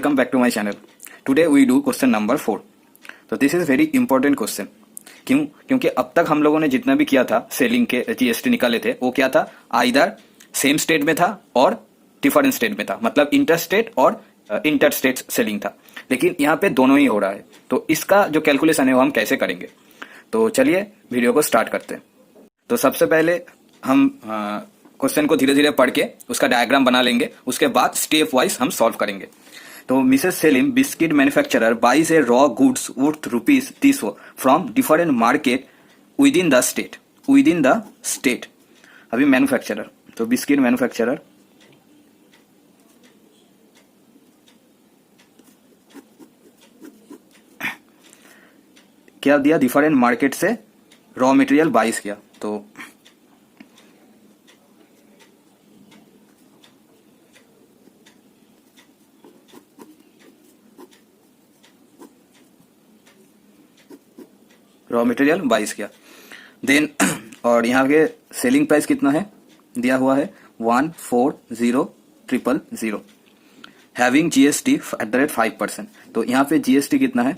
welcome back to my channel. Today we do question number 4. तो this is very important question. क्योंकि अब तक हम लोगों ने जितना भी किया था सेलिंग के जीएसटी निकाले थे वो क्या था, आइदर सेम स्टेट में था और डिफरेंट स्टेट में था, मतलब इंटर स्टेट और इंटर स्टेट सेलिंग था. लेकिन यहाँ पे दोनों ही हो रहा है, तो इसका जो कैलकुलेशन है वो हम कैसे करेंगे. तो चलिए वीडियो को स्टार्ट करते हैं. तो सबसे पहले हम क्वेश्चन को धीरे धीरे पढ़ के उसका डायग्राम बना लेंगे, उसके बाद स्टेप वाइज हम सॉल्व करेंगे. तो Mrs Selim biscuit manufacturer buys a raw goods worth rupees this from different market within the state. अभी मैन्युफैक्चरर, तो बिस्किट मैन्युफैक्चरर क्या दिया, डिफरेंट मार्केट से रॉ मटेरियल बाइज किया. तो रॉ मटेरियल बाइज किया. देन और यहाँ के सेलिंग प्राइस कितना है दिया हुआ है 140,000 having GST at the rate 5%. तो यहाँ पे जीएसटी कितना है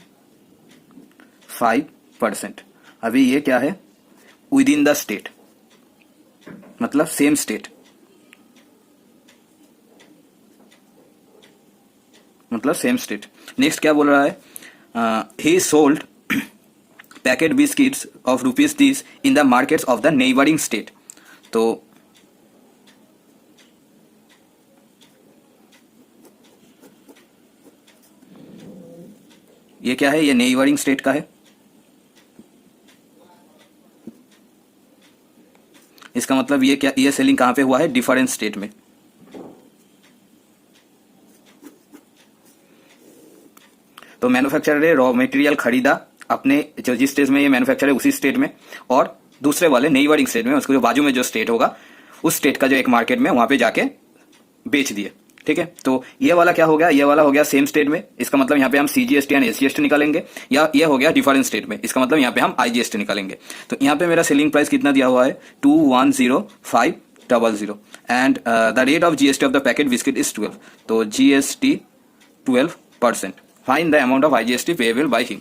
5%. अभी ये क्या है, विद इन द स्टेट, मतलब सेम स्टेट, मतलब सेम स्टेट. नेक्स्ट क्या बोल रहा है, ही sold packet biscuits of rupees this in the markets of the neighbouring state. तो ये क्या है, ये नेबरिंग स्टेट का है. इसका मतलब ये क्या, ये सेलिंग कहां पे हुआ है, डिफरेंट स्टेट में. तो मैन्युफैक्चरर ने रॉ मटेरियल खरीदा अपने जो जिस स्टेट में ये मैन्युफैक्चर है उसी स्टेट में, और दूसरे वाले नेबरिंग स्टेट में, उसको जो बाजू में जो स्टेट होगा उस स्टेट का जो एक मार्केट में वहां पे जाके बेच दिए. ठीक है, तो ये वाला क्या हो गया, ये वाला हो गया सेम स्टेट में. इसका मतलब यहाँ पे हम सीजीएसटी एंड एसजीएसटी निकालेंगे. या ये हो गया डिफरेंट स्टेट में, इसका मतलब यहाँ पे हम आईजीएसटी निकालेंगे. तो यहाँ पे मेरा सेलिंग प्राइस कितना दिया हुआ है 210,500 and the rate of GST of the packet biscuit is 12. तो GST 12%. Find the amount of IGST payable by him.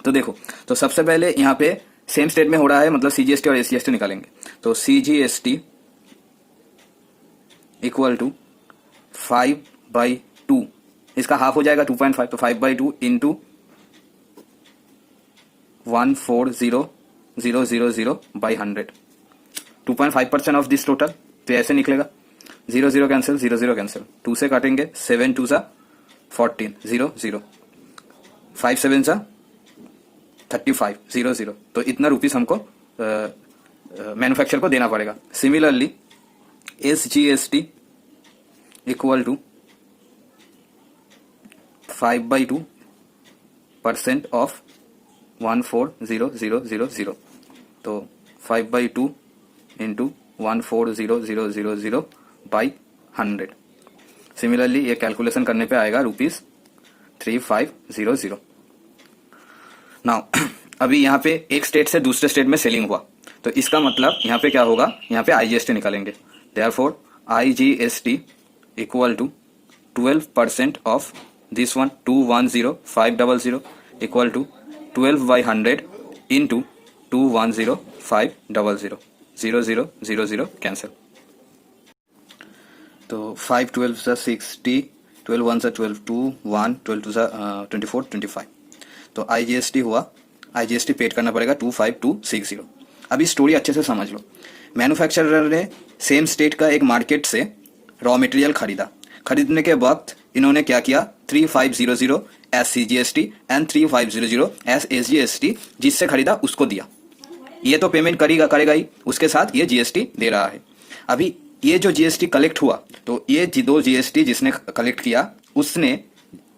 तो देखो, तो सबसे पहले यहाँ पे सेम स्टेट में हो रहा है, मतलब सीजीएसटी और एसजीएसटी निकालेंगे. तो सीजीएसटी इक्वल टू 5/2, इसका हाफ हो जाएगा 2.5. तो 5/2 into 140,000 by 100, 2.5% of this total. तो ऐसे निकलेगा 0 कैंसिल, 0 कैंसिल, 2 से काटेंगे, 7 2 सा 14, 0 5 7 सा 35, 0. तो इतना रुपीस हमको मैन्युफैक्चर को देना पड़ेगा. Similarly SGST equal to 5/2% of 140,000. तो 5/2 इंटू 140,000 बाई 100. सिमिलरली ये कैलकुलेशन करने पे आएगा ₹3500. नाउ अभी यहाँ पे एक स्टेट से दूसरे स्टेट में सेलिंग हुआ, तो इसका मतलब यहाँ पे क्या होगा, यहाँ पे आईजीएसटी निकालेंगे. Therefore IGST equal to 12% of this one 210,500 equal to 12/100 into 210,500, 0 cancel. तो 5 12 सा 60, 12 1 सा 12, 2 1 12 2 सा 24 25. तो आईजीएसटी हुआ, आईजीएसटी पेड करना पड़ेगा 25,260. अभी स्टोरी अच्छे से समझ लो. मैन्युफैक्चरर ने सेम स्टेट का एक मार्केट से रॉ मटेरियल खरीदने के वक्त इन्होंने क्या किया, 3500 S CGST and 3500 S SGST जिससे खरीदा उसको दिया. ये तो पेमेंट करेगा ही, उसके साथ ये जीएसटी दे रहा है. अभी ये जो जीएसटी कलेक्ट हुआ, तो ये दो जीएसटी जिसने कलेक्ट किया उसने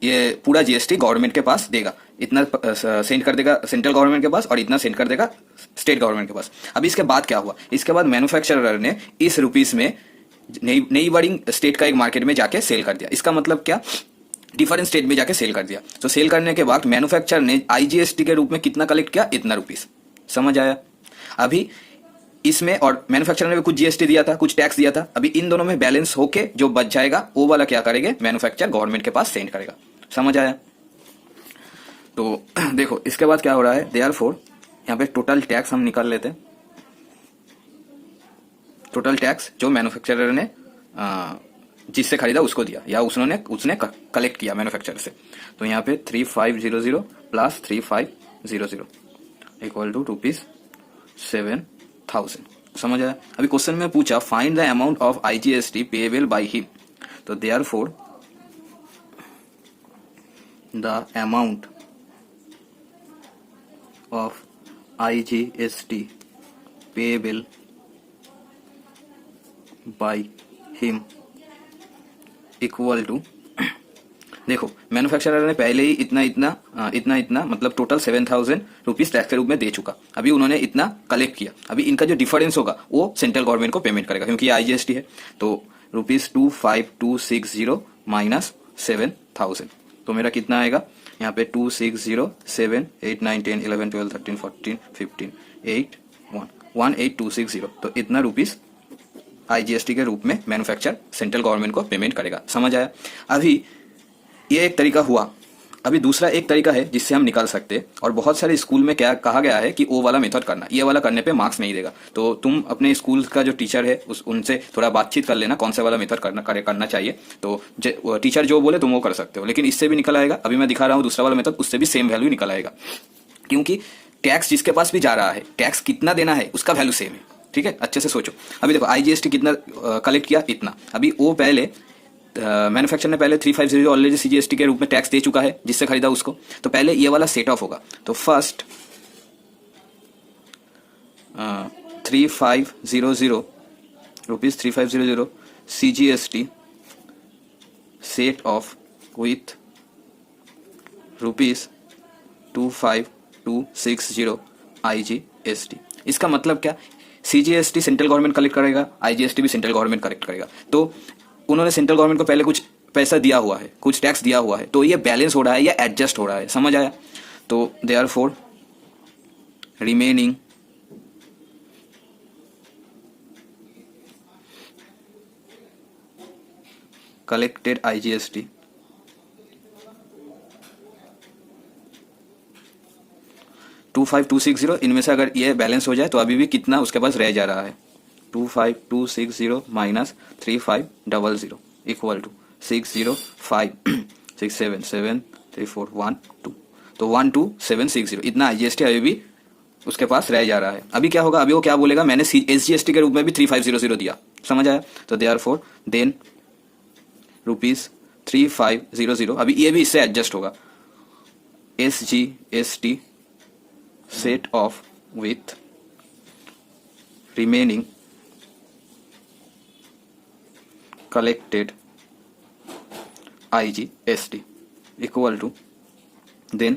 ये पूरा जीएसटी गवर्नमेंट के पास देगा. इतना सेंड कर देगा सेंट्रल गवर्नमेंट के पास और इतना सेंड कर देगा स्टेट गवर्नमेंट के पास. अभी इसके बाद क्या हुआ, इसके बाद मैन्युफैक्चरर ने इस रुपीस में नेबरिंग स्टेट का एक मार्केट में जाके सेल कर दिया. इसका मतलब क्या, डिफरेंट स्टेट में जाके सेल कर दिया. तो सेल करने के बाद मैन्युफैक्चरर ने आईजीएसटी के रूप में कितना कलेक्ट किया, इतना रुपीस. समझ आया. अभी इसमें और मैन्युफैक्चरर ने भी कुछ जीएसटी दिया था, कुछ टैक्स दिया था। अभी इन दोनों में बैलेंस होके जो बच जाएगा वो वाला क्या करेंगे, मैन्युफैक्चरर गवर्नमेंट के पास सेंड करेगा। समझ आया? तो देखो इसके बाद क्या हो रहा है, देयरफॉर यहाँ पे टोटल टैक्स हम निकाल लेते हैं। टोटल टैक्स जो मैन्युफैक्चरर ने जिससे खरीदा उसको दिया या उसने कलेक्ट किया मैन्युफैक्चरर से। तो यहाँ पे 3500 प्लस 3500 इक्वल टू ₹7,000। समझ आया? अभी क्वेश्चन में पूछा find the amount of IGST payable by him. तो therefore the amount of IGST payable by him equal to, देखो मैन्युफैक्चरर ने पहले ही इतना मतलब टोटल 7,000 रुपीज टैक्स के रूप में दे चुका। अभी उन्होंने इतना कलेक्ट किया, अभी इनका जो डिफरेंस होगा वो सेंट्रल गवर्नमेंट को पेमेंट करेगा क्योंकि ये IGST है। तो ₹25260 माइनस 7,000, तो मेरा कितना आएगा यहाँ पे 260 7 8 9 10 11 12 13 14 15 8 1 18260। तो इतना रुपीज IGST के रूप में मैन्युफैक्चर सेंट्रल गवर्नमेंट को पेमेंट करेगा। समझ आया? अभी ये एक तरीका हुआ। अभी दूसरा एक तरीका है जिससे हम निकाल सकते हैं, और बहुत सारे स्कूल में क्या कहा गया है कि वो वाला मेथड करना, ये वाला करने पे मार्क्स नहीं देगा। तो तुम अपने स्कूल का जो टीचर है उनसे थोड़ा बातचीत कर लेना कौन सा वाला मेथड करना चाहिए। तो टीचर जो बोले तुम वो कर सकते हो, लेकिन इससे भी निकल आएगा। अभी मैं दिखा रहा हूँ दूसरा वाला मेथड, उससे भी सेम वैल्यू निकल आएगा क्योंकि टैक्स जिसके पास भी जा रहा है, टैक्स कितना देना है उसका वैल्यू सेम है। ठीक है, अच्छे से सोचो। अभी देखो IGST कितना कलेक्ट किया, इतना। अभी वो पहले मैन्युफैक्चरर ने पहले 350 ऑलरेडी CGST के रूप में टैक्स दे चुका है जिससे खरीदा उसको। तो पहले ये वाला सेट ऑफ होगा। तो first 3500 rupees 3500 CGST set of with ₹25260 IGST। इसका मतलब क्या, CGST सेंट्रल गवर्नमेंट कलेक्ट करेगा, IGST भी सेंट्रल गवर्नमेंट कलेक्ट करेगा। तो उन्होंने सेंट्रल गवर्नमेंट को पहले कुछ पैसा दिया हुआ है, कुछ टैक्स दिया हुआ है, तो ये बैलेंस हो रहा है या एडजस्ट हो रहा है। समझ आया? तो देयरफॉर रिमेनिंग कलेक्टेड IGST $25260, इनमें से अगर ये बैलेंस हो जाए तो अभी भी कितना उसके पास रह जा रहा है, 25260 माइनस 3500 इक्वल टू 605677341 तो 12760। इतना IGST अभी भी उसके पास रह जा रहा है। अभी क्या होगा, अभी वो क्या बोलेगा, मैंने SGST के रूप में भी 3500 दिया। समझ आया? तो देयरफॉर देन ₹3500, अभी ये भी इससे एडजस्ट होगा। SGST set of with remaining collected IGST equal to then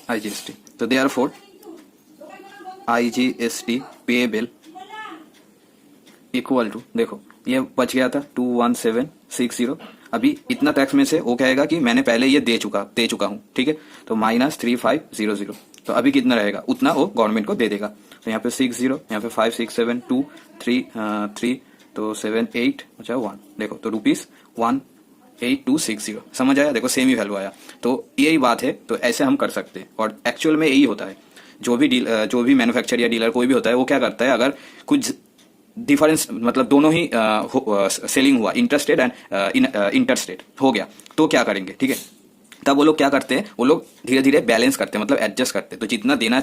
IGST। तो therefore IGST payable equal to, देखो ये बच गया था 21760। अभी इतना टैक्स में से वो कहेगा कि मैंने पहले ये दे चुका हूँ, ठीक है। तो माइनस 3500, तो अभी कितना रहेगा उतना वो गवर्नमेंट को दे देगा। तो यहाँ पे 60, यहाँ पे 5 6 7 2 3 तो 7 8 अच्छा 1, देखो तो ₹18260। समझ आया? देखो सेम ही वैल्यू आया। तो यही बात है, तो ऐसे हम कर सकते हैं और एक्चुअल में यही होता है। जो भी मैन्युफैक्चरर या डीलर कोई भी होता है वो क्या करता है, अगर कुछ डिफरेंस मतलब दोनों ही सेलिंग हुआ, इंटरस्टेट एंड इंटरस्टेट हो गया, तो क्या करेंगे, ठीक है। तब वो लोग क्या करते हैं, वो लोग धीरे धीरे बैलेंस करते हैं, मतलब एडजस्ट करते हैं। तो जितना देना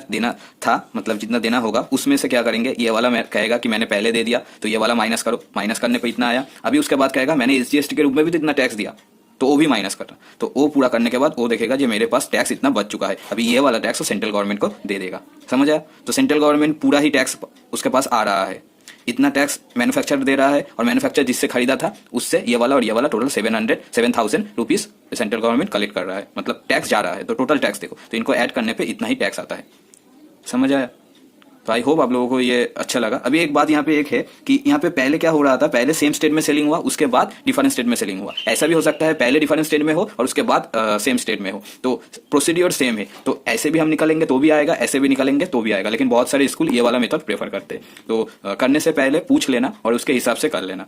था, मतलब जितना देना होगा उसमें से क्या करेंगे, ये वाला कहेगा कि मैंने पहले दे दिया तो ये वाला माइनस करो, माइनस करने पे इतना आया। अभी उसके बाद कहेगा मैंने SGST के रूप में भी तो इतना टैक्स दिया, तो वो भी माइनस करना। तो वो पूरा करने के बाद वो देखेगा कि मेरे पास टैक्स इतना बच चुका है, अभी ये वाला टैक्स वो सेंट्रल गवर्नमेंट को दे देगा। समझ आया? तो सेंट्रल गवर्नमेंट पूरा ही टैक्स उसके पास आ रहा है, इतना टैक्स मैन्युफैक्चरर दे रहा है, और मैन्युफैक्चरर जिससे खरीदा था उससे ये वाला और ये वाला total 7,000 rupees central government collect कर रहा है, मतलब टैक्स जा रहा है। तो टोटल टैक्स देखो, तो इनको ऐड करने पे इतना ही टैक्स आता है। समझ आया? तो आई होप आप लोगों को ये अच्छा लगा। अभी एक बात यहाँ पे एक है कि यहाँ पे पहले क्या हो रहा था, पहले सेम स्टेट में सेलिंग हुआ, उसके बाद डिफरेंट स्टेट में सेलिंग हुआ। ऐसा भी हो सकता है पहले डिफरेंट स्टेट में हो और उसके बाद सेम स्टेट में हो, तो प्रोसीड्योर सेम है। तो ऐसे भी हम निकालेंगे तो भी आएगा, ऐसे भी निकालेंगे तो भी आएगा, लेकिन बहुत सारे स्कूल ये वाला मेथड प्रेफर करते हैं। तो करने से पहले पूछ लेना और उसके हिसाब से कर लेना।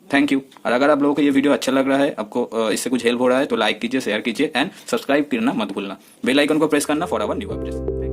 Thank you. और अगर आप लोगों को ये वीडियो अच्छा लग रहा है, आपको इससे कुछ हेल्प हो रहा है, तो लाइक कीजिए, शेयर कीजिए एंड सब्सक्राइब करना मत भूलना। बेल आइकन को प्रेस करना फॉर आवर न्यू अपडेट्स।